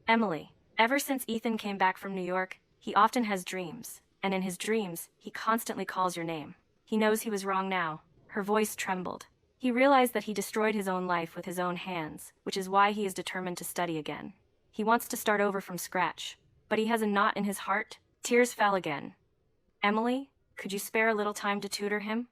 Emily, ever since Ethan came back from New York, he often has dreams, and in his dreams, he constantly calls your name. He knows he was wrong now. Her voice trembled. He realized that he destroyed his own life with his own hands, which is why he is determined to study again. He wants to start over from scratch, but he has a knot in his heart. Tears fell again. Emily, could you spare a little time to tutor him?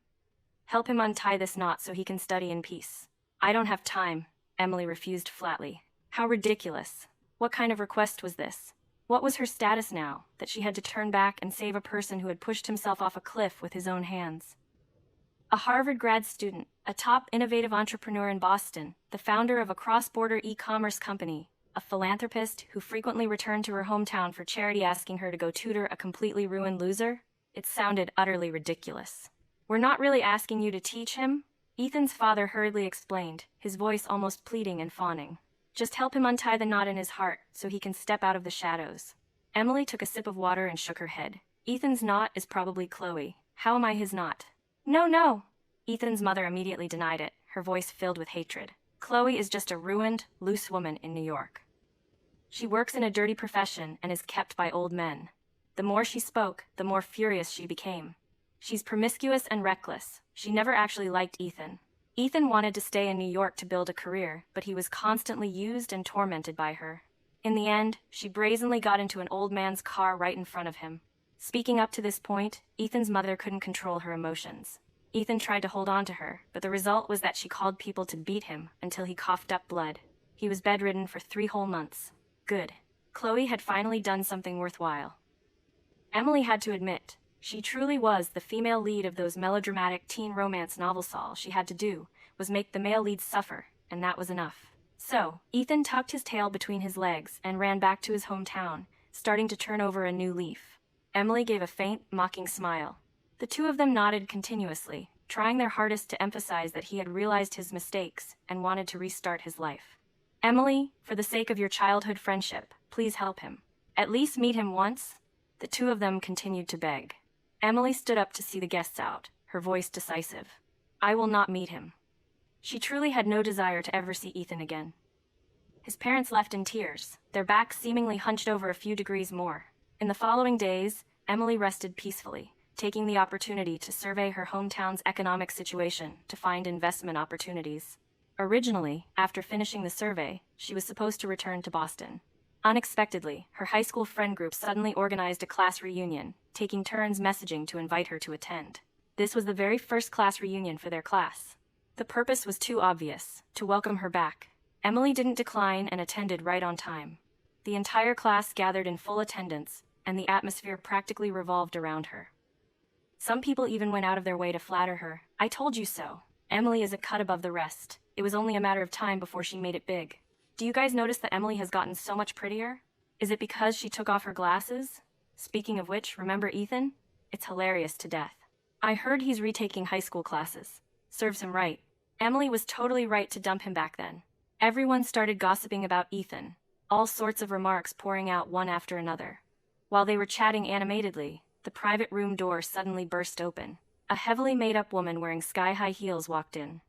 Help him untie this knot so he can study in peace. I don't have time, Emily refused flatly. How ridiculous. What kind of request was this? What was her status now, that she had to turn back and save a person who had pushed himself off a cliff with his own hands? A Harvard grad student, a top innovative entrepreneur in Boston, the founder of a cross-border e-commerce company, a philanthropist who frequently returned to her hometown for charity asking her to go tutor a completely ruined loser? It sounded utterly ridiculous. We're not really asking you to teach him, Ethan's father hurriedly explained, his voice almost pleading and fawning. Just help him untie the knot in his heart so he can step out of the shadows. Emily took a sip of water and shook her head. Ethan's knot is probably Chloe. How am I his knot? No, no! Ethan's mother immediately denied it, her voice filled with hatred. Chloe is just a ruined, loose woman in New York. She works in a dirty profession and is kept by old men. The more she spoke, the more furious she became. She's promiscuous and reckless. She never actually liked Ethan. Ethan wanted to stay in New York to build a career, but he was constantly used and tormented by her. In the end, she brazenly got into an old man's car right in front of him. Speaking up to this point, Ethan's mother couldn't control her emotions. Ethan tried to hold on to her, but the result was that she called people to beat him until he coughed up blood. He was bedridden for 3 whole months. Good. Chloe had finally done something worthwhile. Emily had to admit, she truly was the female lead of those melodramatic teen romance novels. All she had to do was make the male lead suffer, and that was enough. So, Ethan tucked his tail between his legs and ran back to his hometown, starting to turn over a new leaf. Emily gave a faint, mocking smile. The two of them nodded continuously, trying their hardest to emphasize that he had realized his mistakes and wanted to restart his life. Emily, for the sake of your childhood friendship, please help him. At least meet him once. The two of them continued to beg. Emily stood up to see the guests out, her voice decisive. I will not meet him. She truly had no desire to ever see Ethan again. His parents left in tears, their backs seemingly hunched over a few degrees more. In the following days, Emily rested peacefully, taking the opportunity to survey her hometown's economic situation to find investment opportunities. Originally, after finishing the survey, she was supposed to return to Boston. Unexpectedly, her high school friend group suddenly organized a class reunion, taking turns messaging to invite her to attend. This was the very first class reunion for their class. The purpose was too obvious, to welcome her back. Emily didn't decline and attended right on time. The entire class gathered in full attendance, and the atmosphere practically revolved around her. Some people even went out of their way to flatter her. I told you so. Emily is a cut above the rest. It was only a matter of time before she made it big. Do you guys notice that Emily has gotten so much prettier? Is it because she took off her glasses? Speaking of which, remember Ethan? It's hilarious to death. I heard he's retaking high school classes. Serves him right. Emily was totally right to dump him back then. Everyone started gossiping about Ethan, all sorts of remarks pouring out one after another. While they were chatting animatedly, the private room door suddenly burst open. A heavily made-up woman wearing sky-high heels walked in.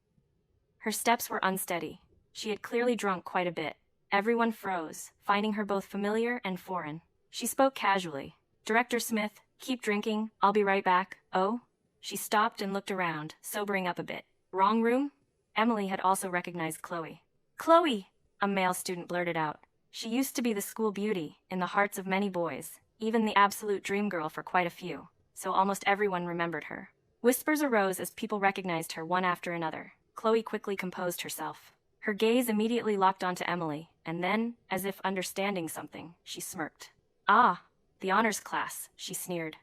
Her steps were unsteady. She had clearly drunk quite a bit. Everyone froze, finding her both familiar and foreign. She spoke casually. "Director Smith, keep drinking, I'll be right back." "Oh?" She stopped and looked around, sobering up a bit. "Wrong room?" Emily had also recognized Chloe. "Chloe!" a male student blurted out. She used to be the school beauty, in the hearts of many boys, even the absolute dream girl for quite a few, so almost everyone remembered her. Whispers arose as people recognized her one after another. Chloe quickly composed herself. Her gaze immediately locked onto Emily, and then, as if understanding something, she smirked. "Ah, the honors class," she sneered.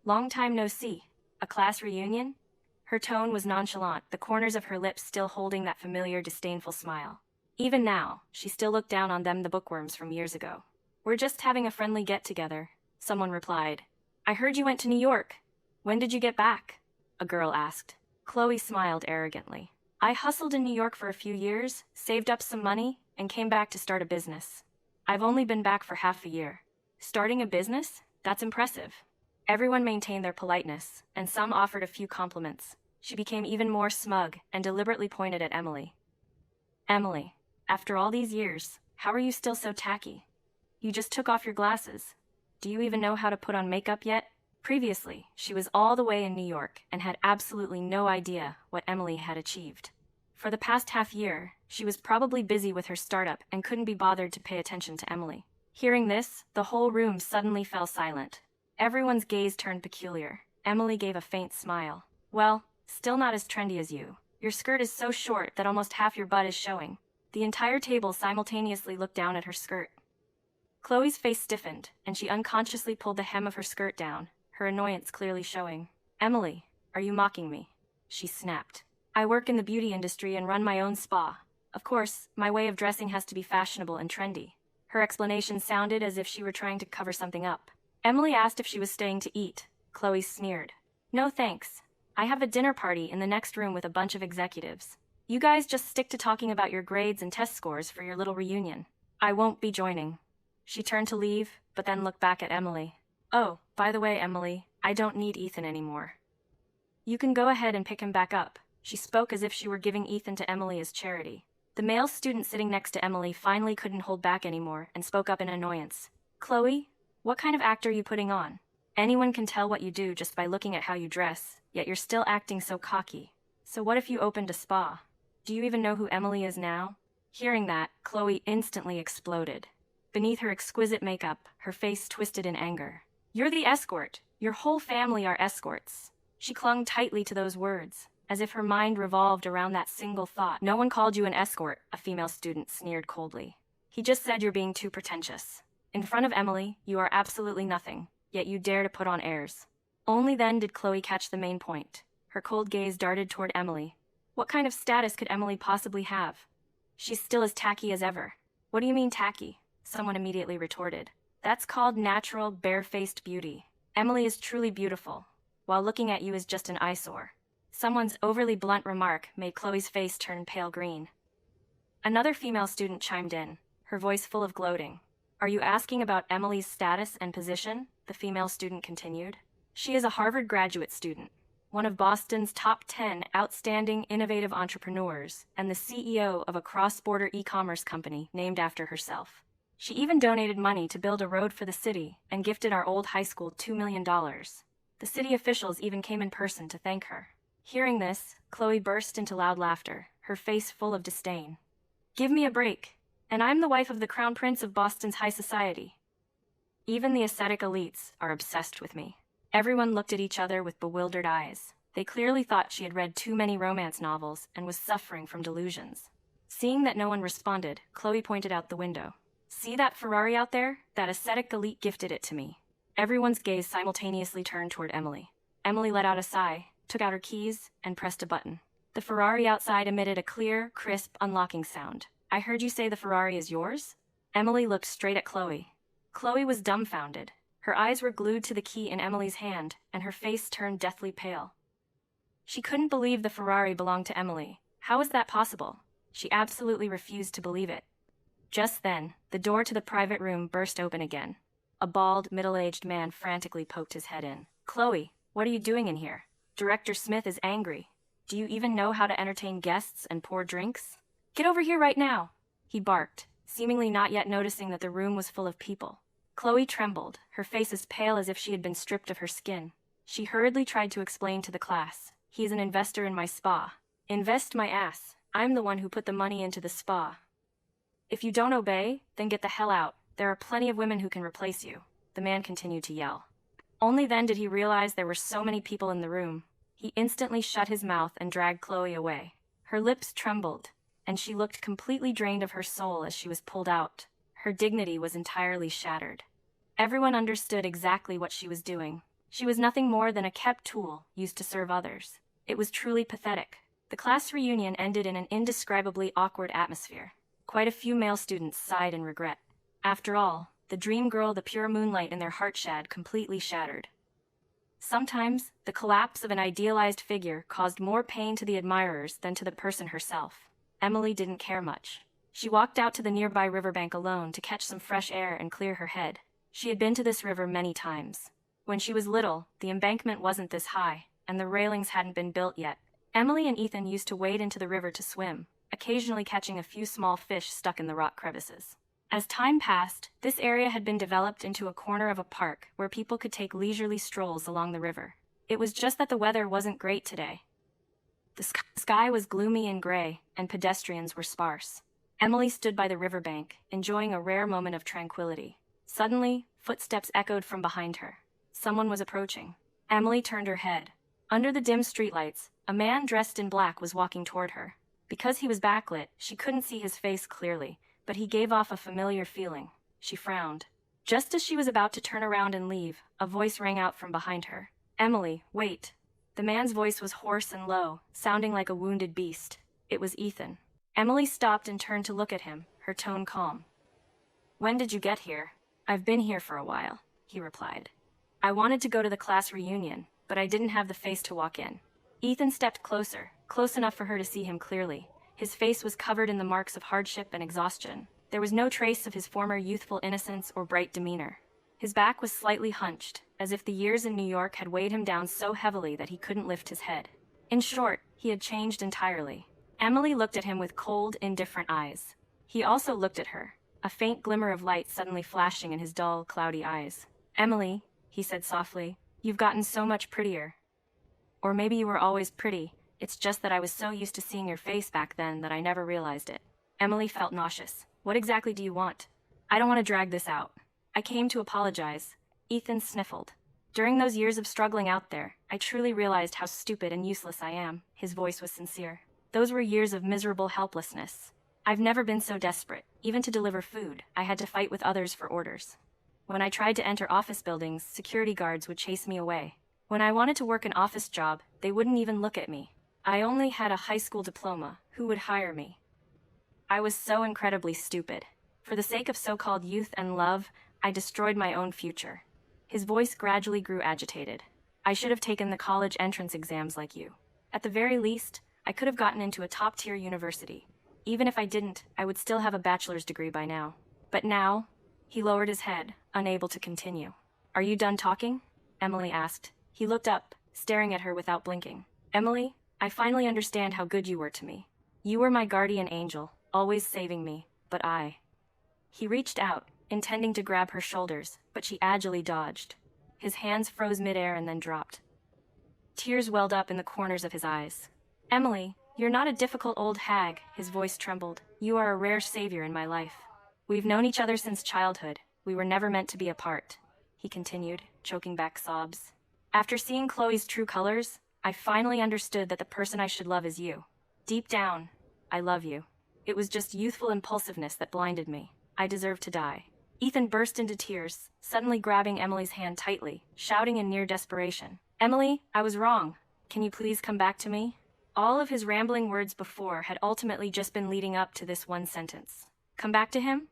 "Long time no see. A class reunion?" Her tone was nonchalant, the corners of her lips still holding that familiar, disdainful smile. Even now, she still looked down on them, the bookworms from years ago. "We're just having a friendly get-together," someone replied. "I heard you went to New York. When did you get back?" a girl asked. Chloe smiled arrogantly. "I hustled in New York for a few years, saved up some money, and came back to start a business. I've only been back for half a year." "Starting a business? That's impressive." Everyone maintained their politeness, and some offered a few compliments. She became even more smug and deliberately pointed at Emily. "Emily, after all these years, how are you still so tacky? You just took off your glasses. Do you even know how to put on makeup yet?" Previously, she was all the way in New York and had absolutely no idea what Emily had achieved. For the past half year, she was probably busy with her startup and couldn't be bothered to pay attention to Emily. Hearing this, the whole room suddenly fell silent. Everyone's gaze turned peculiar. Emily gave a faint smile. "Well, still not as trendy as you. Your skirt is so short that almost half your butt is showing." The entire table simultaneously looked down at her skirt. Chloe's face stiffened, and she unconsciously pulled the hem of her skirt down, her annoyance clearly showing. "Emily, are you mocking me?" she snapped. "I work in the beauty industry and run my own spa. Of course, my way of dressing has to be fashionable and trendy." Her explanation sounded as if she were trying to cover something up. Emily asked if she was staying to eat. Chloe sneered. "No thanks. I have a dinner party in the next room with a bunch of executives. You guys just stick to talking about your grades and test scores for your little reunion. I won't be joining." She turned to leave, but then looked back at Emily. "Oh, by the way, Emily, I don't need Ethan anymore. You can go ahead and pick him back up." She spoke as if she were giving Ethan to Emily as charity. The male student sitting next to Emily finally couldn't hold back anymore and spoke up in annoyance. "Chloe, what kind of act are you putting on? Anyone can tell what you do just by looking at how you dress, yet you're still acting so cocky. So what if you opened a spa? Do you even know who Emily is now?" Hearing that, Chloe instantly exploded. Beneath her exquisite makeup, her face twisted in anger. "You're the escort. Your whole family are escorts." She clung tightly to those words, as if her mind revolved around that single thought. "No one called you an escort," a female student sneered coldly. "He just said you're being too pretentious. In front of Emily, you are absolutely nothing, yet you dare to put on airs." Only then did Chloe catch the main point. Her cold gaze darted toward Emily. What kind of status could Emily possibly have? She's still as tacky as ever. "What do you mean tacky?" someone immediately retorted. "That's called natural, bare-faced beauty. Emily is truly beautiful, while looking at you is just an eyesore." Someone's overly blunt remark made Chloe's face turn pale green. Another female student chimed in, her voice full of gloating. "Are you asking about Emily's status and position?" the female student continued. "She is a Harvard graduate student, one of Boston's top 10 outstanding innovative entrepreneurs, and the CEO of a cross-border e-commerce company named after herself. She even donated money to build a road for the city and gifted our old high school $2 million. The city officials even came in person to thank her." Hearing this, Chloe burst into loud laughter, her face full of disdain. "Give me a break. And I'm the wife of the Crown Prince of Boston's high society. Even the aesthetic elites are obsessed with me." Everyone looked at each other with bewildered eyes. They clearly thought she had read too many romance novels and was suffering from delusions. Seeing that no one responded, Chloe pointed out the window. "See that Ferrari out there? That aesthetic elite gifted it to me." Everyone's gaze simultaneously turned toward Emily. Emily let out a sigh, took out her keys, and pressed a button. The Ferrari outside emitted a clear, crisp, unlocking sound. "I heard you say the Ferrari is yours?" Emily looked straight at Chloe. Chloe was dumbfounded. Her eyes were glued to the key in Emily's hand, and her face turned deathly pale. She couldn't believe the Ferrari belonged to Emily. How was that possible? She absolutely refused to believe it. Just then, the door to the private room burst open again. A bald, middle-aged man frantically poked his head in. "Chloe, what are you doing in here? Director Smith is angry. Do you even know how to entertain guests and pour drinks? Get over here right now!" he barked, seemingly not yet noticing that the room was full of people. Chloe trembled, her face as pale as if she had been stripped of her skin. She hurriedly tried to explain to the class, "He is an investor in my spa." "Invest my ass. I'm the one who put the money into the spa. If you don't obey, then get the hell out. There are plenty of women who can replace you," the man continued to yell. Only then did he realize there were so many people in the room. He instantly shut his mouth and dragged Chloe away. Her lips trembled, and she looked completely drained of her soul as she was pulled out. Her dignity was entirely shattered. Everyone understood exactly what she was doing. She was nothing more than a kept tool used to serve others. It was truly pathetic. The class reunion ended in an indescribably awkward atmosphere. Quite a few male students sighed in regret. After all, the dream girl, the pure moonlight in their heart had completely shattered. Sometimes, the collapse of an idealized figure caused more pain to the admirers than to the person herself. Emily didn't care much. She walked out to the nearby riverbank alone to catch some fresh air and clear her head. She had been to this river many times. When she was little, the embankment wasn't this high, and the railings hadn't been built yet. Emily and Ethan used to wade into the river to swim, occasionally catching a few small fish stuck in the rock crevices. As time passed, this area had been developed into a corner of a park where people could take leisurely strolls along the river. It was just that the weather wasn't great today. The sky was gloomy and gray, and pedestrians were sparse. Emily stood by the riverbank, enjoying a rare moment of tranquility. Suddenly, footsteps echoed from behind her. Someone was approaching. Emily turned her head. Under the dim streetlights, a man dressed in black was walking toward her. Because he was backlit, she couldn't see his face clearly, but he gave off a familiar feeling. She frowned. Just as she was about to turn around and leave, a voice rang out from behind her. "Emily, wait." The man's voice was hoarse and low, sounding like a wounded beast. It was Ethan. Emily stopped and turned to look at him, her tone calm. "When did you get here?" "I've been here for a while," he replied. "I wanted to go to the class reunion, but I didn't have the face to walk in." Ethan stepped closer, close enough for her to see him clearly. His face was covered in the marks of hardship and exhaustion. There was no trace of his former youthful innocence or bright demeanor. His back was slightly hunched, as if the years in New York had weighed him down so heavily that he couldn't lift his head. In short, he had changed entirely. Emily looked at him with cold, indifferent eyes. He also looked at her, a faint glimmer of light suddenly flashing in his dull, cloudy eyes. "Emily," he said softly, "you've gotten so much prettier. Or maybe you were always pretty. It's just that I was so used to seeing your face back then that I never realized it." Emily felt nauseous. "What exactly do you want?" "I don't want to drag this out. I came to apologize." Ethan sniffled. "During those years of struggling out there, I truly realized how stupid and useless I am." His voice was sincere. "Those were years of miserable helplessness. I've never been so desperate. Even to deliver food, I had to fight with others for orders. When I tried to enter office buildings, security guards would chase me away. When I wanted to work an office job, they wouldn't even look at me. I only had a high school diploma. Who would hire me? I was so incredibly stupid. For the sake of so-called youth and love, I destroyed my own future." His voice gradually grew agitated. "I should have taken the college entrance exams like you. At the very least, I could have gotten into a top-tier university. Even if I didn't, I would still have a bachelor's degree by now. But now..." He lowered his head, unable to continue. "Are you done talking?" Emily asked. He looked up, staring at her without blinking. "Emily, I finally understand how good you were to me. You were my guardian angel, always saving me, but I..." He reached out, intending to grab her shoulders, but she agilely dodged. His hands froze midair and then dropped. Tears welled up in the corners of his eyes. "Emily, you're not a difficult old hag," his voice trembled. "You are a rare savior in my life. We've known each other since childhood. We were never meant to be apart," he continued, choking back sobs. "After seeing Chloe's true colors, I finally understood that the person I should love is you. Deep down, I love you. It was just youthful impulsiveness that blinded me. I deserve to die." Ethan burst into tears, suddenly grabbing Emily's hand tightly, shouting in near desperation. "Emily, I was wrong. Can you please come back to me?" All of his rambling words before had ultimately just been leading up to this one sentence. Come back to him?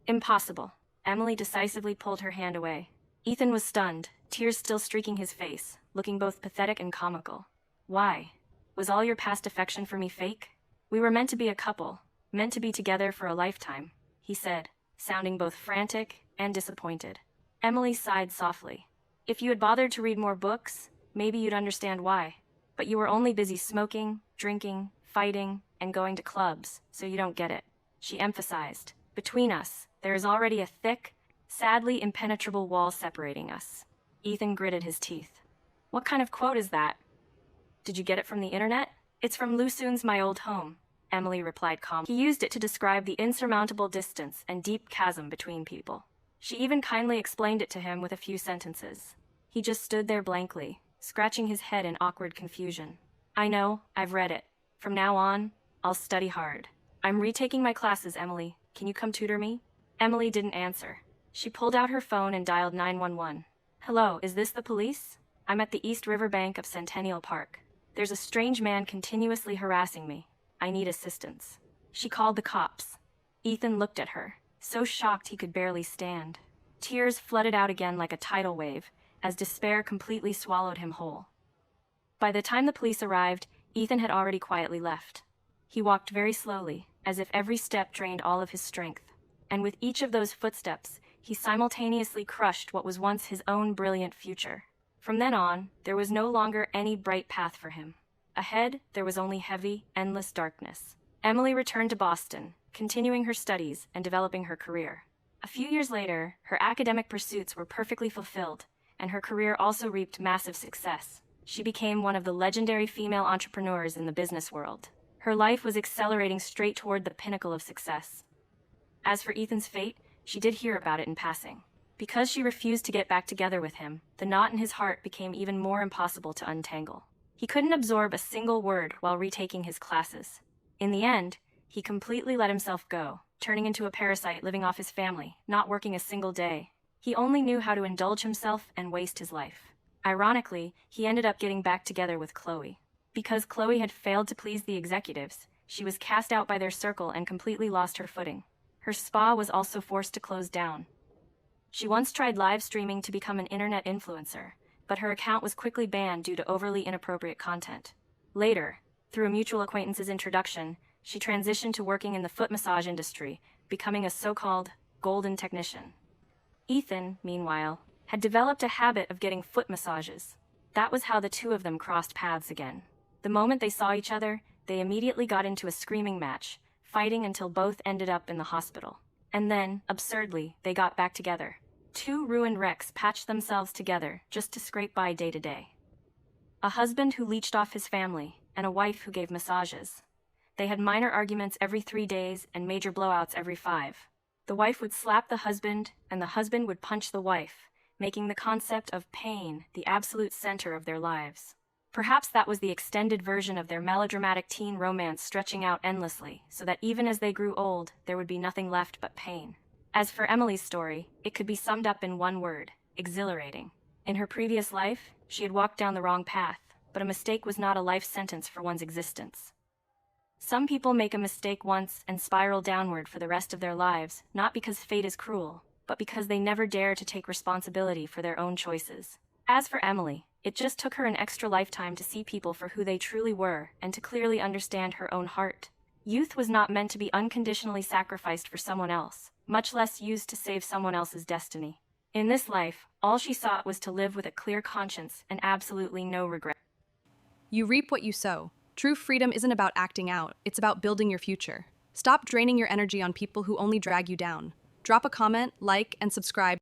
Impossible. Emily decisively pulled her hand away. Ethan was stunned, tears still streaking his face, looking both pathetic and comical. Why? Was all your past affection for me fake? We were meant to be a couple, meant to be together for a lifetime, he said, sounding both frantic and disappointed. Emily sighed softly. If you had bothered to read more books, maybe you'd understand why. But you were only busy smoking, drinking, fighting, and going to clubs, so you don't get it. She emphasized. Between us, there is already a thick, sadly impenetrable wall separating us. Ethan gritted his teeth. What kind of quote is that? Did you get it from the internet? It's from Lu Xun's My Old Home, Emily replied calmly. He used it to describe the insurmountable distance and deep chasm between people. She even kindly explained it to him with a few sentences. He just stood there blankly, scratching his head in awkward confusion. I know, I've read it. From now on, I'll study hard. I'm retaking my classes, Emily. Can you come tutor me? Emily didn't answer. She pulled out her phone and dialed 911. Hello, is this the police? I'm at the East River bank of Centennial Park. There's a strange man continuously harassing me. I need assistance. She called the cops. Ethan looked at her, so shocked he could barely stand. Tears flooded out again like a tidal wave, as despair completely swallowed him whole. By the time the police arrived, Ethan had already quietly left. He walked very slowly, as if every step drained all of his strength. And with each of those footsteps, he simultaneously crushed what was once his own brilliant future. From then on, there was no longer any bright path for him. Ahead, there was only heavy, endless darkness. Emily returned to Boston, continuing her studies and developing her career. A few years later, her academic pursuits were perfectly fulfilled, and her career also reaped massive success. She became one of the legendary female entrepreneurs in the business world. Her life was accelerating straight toward the pinnacle of success. As for Ethan's fate, she did hear about it in passing. Because she refused to get back together with him, the knot in his heart became even more impossible to untangle. He couldn't absorb a single word while retaking his classes. In the end, he completely let himself go, turning into a parasite living off his family, not working a single day. He only knew how to indulge himself and waste his life. Ironically, he ended up getting back together with Chloe. Because Chloe had failed to please the executives, she was cast out by their circle and completely lost her footing. Her spa was also forced to close down. She once tried live streaming to become an internet influencer, but her account was quickly banned due to overly inappropriate content. Later, through a mutual acquaintance's introduction, she transitioned to working in the foot massage industry, becoming a so-called golden technician. Ethan, meanwhile, had developed a habit of getting foot massages. That was how the two of them crossed paths again. The moment they saw each other, they immediately got into a screaming match, fighting until both ended up in the hospital. And then, absurdly, they got back together. Two ruined wrecks patched themselves together just to scrape by day to day. A husband who leeched off his family, and a wife who gave massages. They had minor arguments every 3 days and major blowouts every 5. The wife would slap the husband, and the husband would punch the wife, making the concept of pain the absolute center of their lives. Perhaps that was the extended version of their melodramatic teen romance stretching out endlessly, so that even as they grew old, there would be nothing left but pain. As for Emily's story, it could be summed up in one word: exhilarating. In her previous life, she had walked down the wrong path, but a mistake was not a life sentence for one's existence. Some people make a mistake once and spiral downward for the rest of their lives, not because fate is cruel, but because they never dare to take responsibility for their own choices. As for Emily, it just took her an extra lifetime to see people for who they truly were and to clearly understand her own heart. Youth was not meant to be unconditionally sacrificed for someone else, much less used to save someone else's destiny. In this life, all she sought was to live with a clear conscience and absolutely no regret. You reap what you sow. True freedom isn't about acting out, it's about building your future. Stop draining your energy on people who only drag you down. Drop a comment, like, and subscribe.